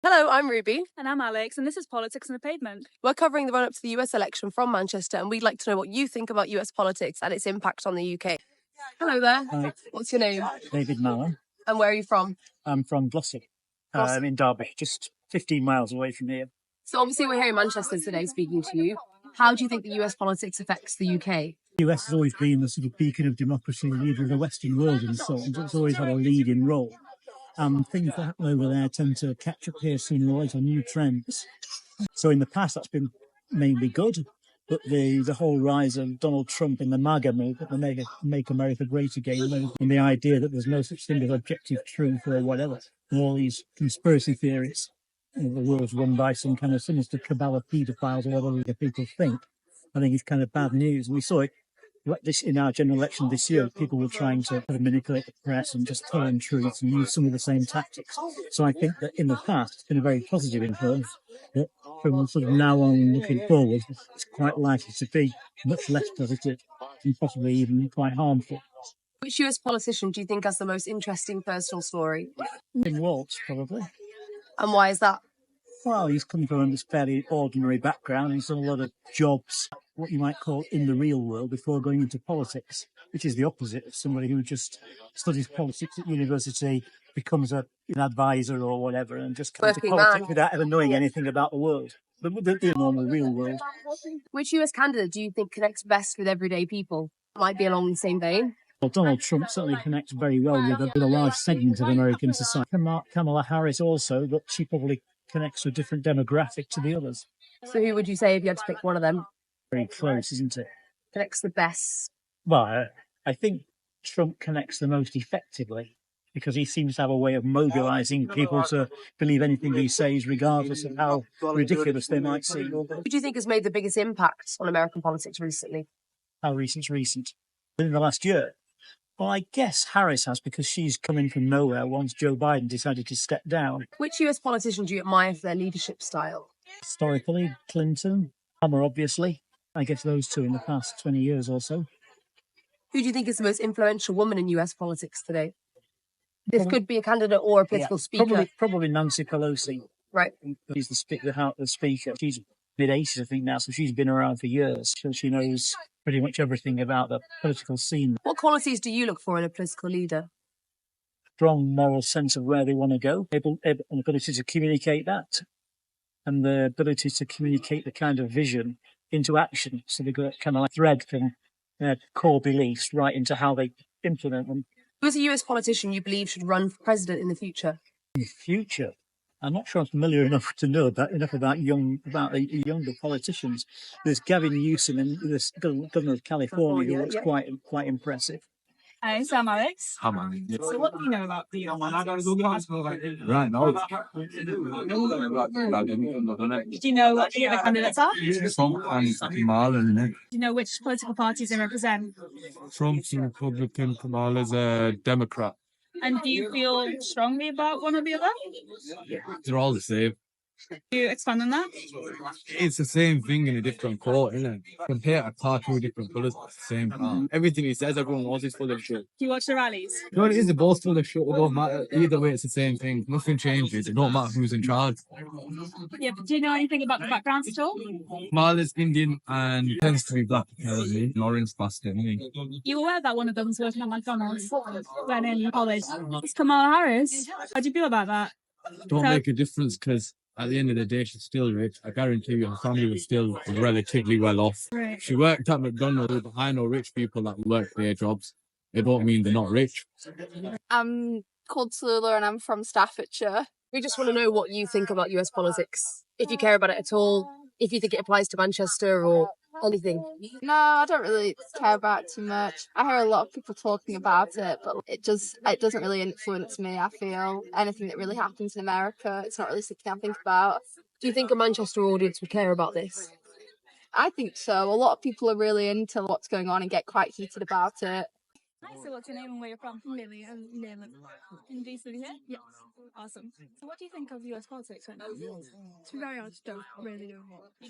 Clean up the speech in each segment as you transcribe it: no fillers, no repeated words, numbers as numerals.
Hello, I'm Ruby. And I'm Alex, and this is Politics and Pavement. We're covering the run-up to the US election from Manchester, and we'd like to know what you think about US politics and its impact on the UK. Hello there. Hi, What's your name? David Mallon. And where are you from? I'm from Glossop, in Derby, just 15 miles away from here. So obviously we're here in Manchester today speaking to you. How do you think the US politics affects the UK? The US has always been the sort of beacon of democracy, the leader of the Western world and so on. So it's always had a leading role. Things that happen over there tend to catch up here sooner or later, new trends. So in the past, that's been mainly good. But the whole rise of Donald Trump and the MAGA movement, the Make America Great Again, and the idea that there's no such thing as objective truth or whatever, and all these conspiracy theories, the world's run by some kind of sinister cabal of paedophiles or whatever people think, I think is kind of bad news. And we saw it like this in our general election this year. People were trying to manipulate the press and just tell untruths and use some of the same tactics. So I think that in the past, it's been a very positive influence. That from sort of now on looking forward, it's quite likely to be much less positive and possibly even quite harmful. Which US politician do you think has the most interesting personal story? Tim Walz, probably. And why is that? Well, he's come from this fairly ordinary background. He's done a lot of jobs, what you might call in the real world, before going into politics, which is the opposite of somebody who just studies politics at university, becomes an advisor or whatever, and just comes to politics without ever knowing anything about the world, the normal real world. Which US candidate do you think connects best with everyday people? Might be along the same vein. Well, Donald Trump certainly connects very well with a large segment of American society. Kamala Harris also, but she probably connects to a different demographic to the others. So who would you say if you had to pick one of them? Very close, isn't it? Connects the best. Well, I think Trump connects the most effectively because he seems to have a way of mobilising people to believe anything he says, regardless of how ridiculous they might seem. Who do you think has made the biggest impact on American politics recently? How recent? Within the last year? Well, I guess Harris has, because she's coming from nowhere once Joe Biden decided to step down. Which US politician do you admire for their leadership style? Historically, Clinton, Obama, obviously. I guess those two in the past 20 years or so. Who do you think is the most influential woman in US politics today? This could be a candidate or a political speaker. Probably Nancy Pelosi. Right. She's the speaker. She's mid-80s, I think, now, so she's been around for years. So she knows pretty much everything about the political scene. What qualities do you look for in a political leader? Strong moral sense of where they want to go, an ability to communicate that, and the ability to communicate the kind of vision into action. So they've got kind of like thread from their core beliefs right into how they implement them. Who is a US politician you believe should run for president in the future? In the future? I'm not sure I'm familiar enough to know enough about younger politicians. There's Gavin Newsom, and the governor of California, who looks quite impressive. Hi, so I'm Alex. Hi, man. So what do you know about the Right now. Do you know what the other candidates are? Trump and Kamala, isn't it? Do you know which political parties they represent? Trump's a Republican, Kamala's a Democrat. And do you feel strongly about one or the other? They're all the same. Do you expand on that? It's the same thing in a different court, isn't it? Compare a car to different colours, it's the same car. Everything he says, everyone knows he's full of shit. Do you watch the rallies? You know what it is? They're both full of shit. It don't matter. Either way, it's the same thing. Nothing changes. It don't matter who's in charge. Yeah, but do you know anything about the backgrounds at all? Kamala's Indian and tends to be black, apparently. Orange bastard, isn't he? You aware that one of them was working at McDonald's when in college? It's Kamala Harris. How do you feel about that? Don't make a difference, because at the end of the day, she's still rich. I guarantee you her family was still relatively well off. Right. She worked at McDonald's, but I know rich people that work their jobs. It don't mean they're not rich. I'm called Tallulah and I'm from Staffordshire. We just want to know what you think about US politics, if you care about it at all, if you think it applies to Manchester or anything. No, I don't really care about it too much. I hear a lot of people talking about it, but it doesn't really influence me. I feel anything that really happens in America, it's not really something I think about. Do you think a Manchester audience would care about this? I think so. A lot of people are really into what's going on and get quite heated about it. So what's your name and where you're from? Millie, I'm Nayland. And do you study here? Yes. Awesome. So what do you think of US politics right now? To be very honest, don't really know.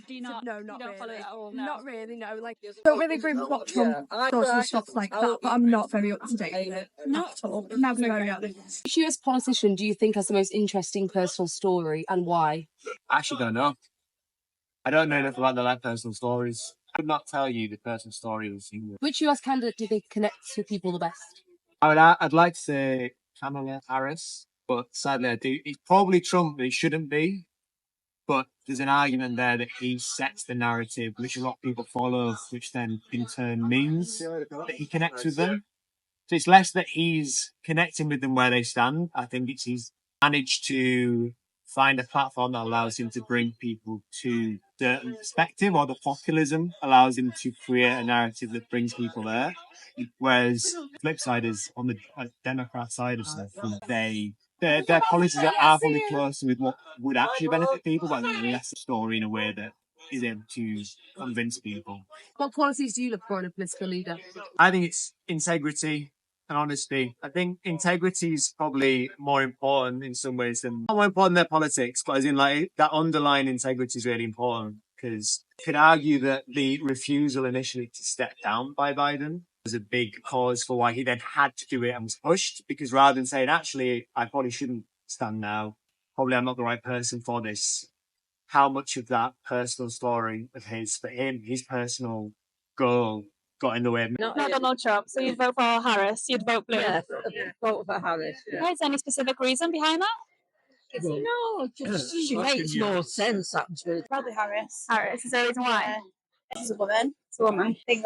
Do you not? No, not really. Follow it at all? No. Not really, no. Like, don't really agree with what Trump does and stuff like that, but I'm not very up to date with it. Not at all. Never very up to date. Which US politician do you think has the most interesting personal story and why? I actually don't know. I don't know enough about their personal stories. I could not tell you the personal story of a single. Which US candidate do you think connects with people the best? I'd like to say Kamala Harris, but sadly I do. It's probably Trump, but it shouldn't be. But there's an argument there that he sets the narrative, which a lot of people follow, which then in turn means that he connects with them. So it's less that he's connecting with them where they stand. I think it's he's managed to find a platform that allows him to bring people to a certain perspective, or the populism allows him to create a narrative that brings people there. Whereas the flip side is on the Democrat side of stuff, their policies are fully close with what would actually benefit people, but they're less a story in a way that is able to convince people. What qualities do you look for in a political leader? I think it's integrity and honesty. I think integrity is probably more important in some ways than more important than their politics, but as in like that underlying integrity is really important, because you could argue that the refusal initially to step down by Biden was a big cause for why he then had to do it and was pushed, because rather than saying, actually, I probably shouldn't stand now, probably I'm not the right person for this, how much of that personal story of his, for him, his personal goal got in the way. Not Donald Trump, so you'd vote for Harris, you'd vote blue. Yeah, vote for Harris. Yeah. Okay, is there any specific reason behind that? No, just she makes more sense actually. Probably Harris. Harris, is there a reason why? Yeah. She's a woman. It's a woman. I think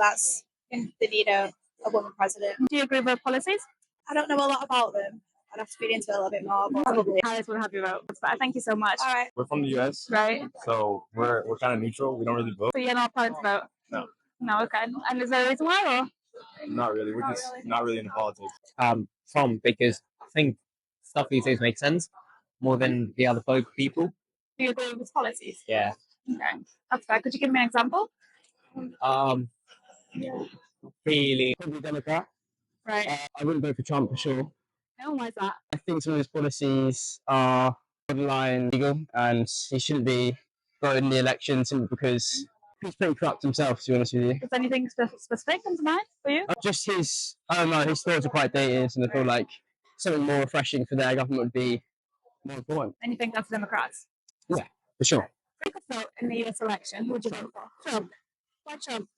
they need a woman president. Do you agree with her policies? I don't know a lot about them. I'd have to read into it a little bit more. But Probably. Harris would have your vote. That's fine. Thank you so much. all right. We're from the US, Right. so we're kind of neutral. We don't really vote. So you're not planning to vote? No. No, okay. And is there a reason why? Or? Not really. We're just not really into politics. Trump, because I think stuff he says makes sense more than the other people. Do you agree with his policies? Yeah. Okay. That's fair. Could you give me an example? Really, probably Democrat. Right. I wouldn't vote for Trump for sure. No, why is that? I think some of his policies are borderline legal, and he shouldn't be voting in the election simply because he's pretty corrupt himself, to be honest with you. Is anything specific come to mind for you? Just I don't know, his thoughts are quite dated, and I feel like something more refreshing for their government would be more important. And you think that's Democrats? Yeah, for sure. If you could vote in the US election, who would you vote for? Trump. Why Trump?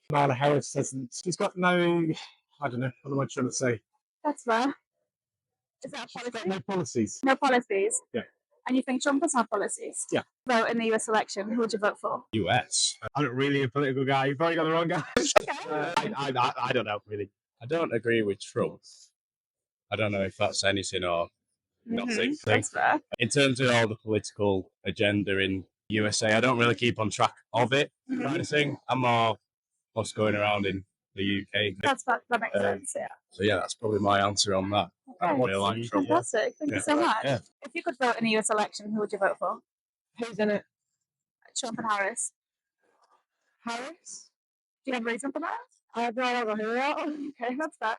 Kamala Harris hasn't. She's got no. I don't know. What am I trying to say? That's fair. Is that a She's policy? got no policies. No policies? Yeah. And you think Trump does have policies? Yeah. Vote in the US election, who would you vote for? US. I'm not really a political guy. You've probably got the wrong guy. I don't know really. I don't agree with Trump. I don't know if that's anything or nothing. That's fair. In terms of all the political agenda in USA, I don't really keep on track of it. Kind of thing. I'm more what's going around in the UK. That makes sense, yeah. So yeah, that's probably my answer on that. I don't really like Trump. Fantastic. Thank you so much. Yeah. If you could vote in the US election, who would you vote for? Who's in it? Trump and Harris. Harris? Do you have a reason for that? I don't know who they are. Okay, that's that.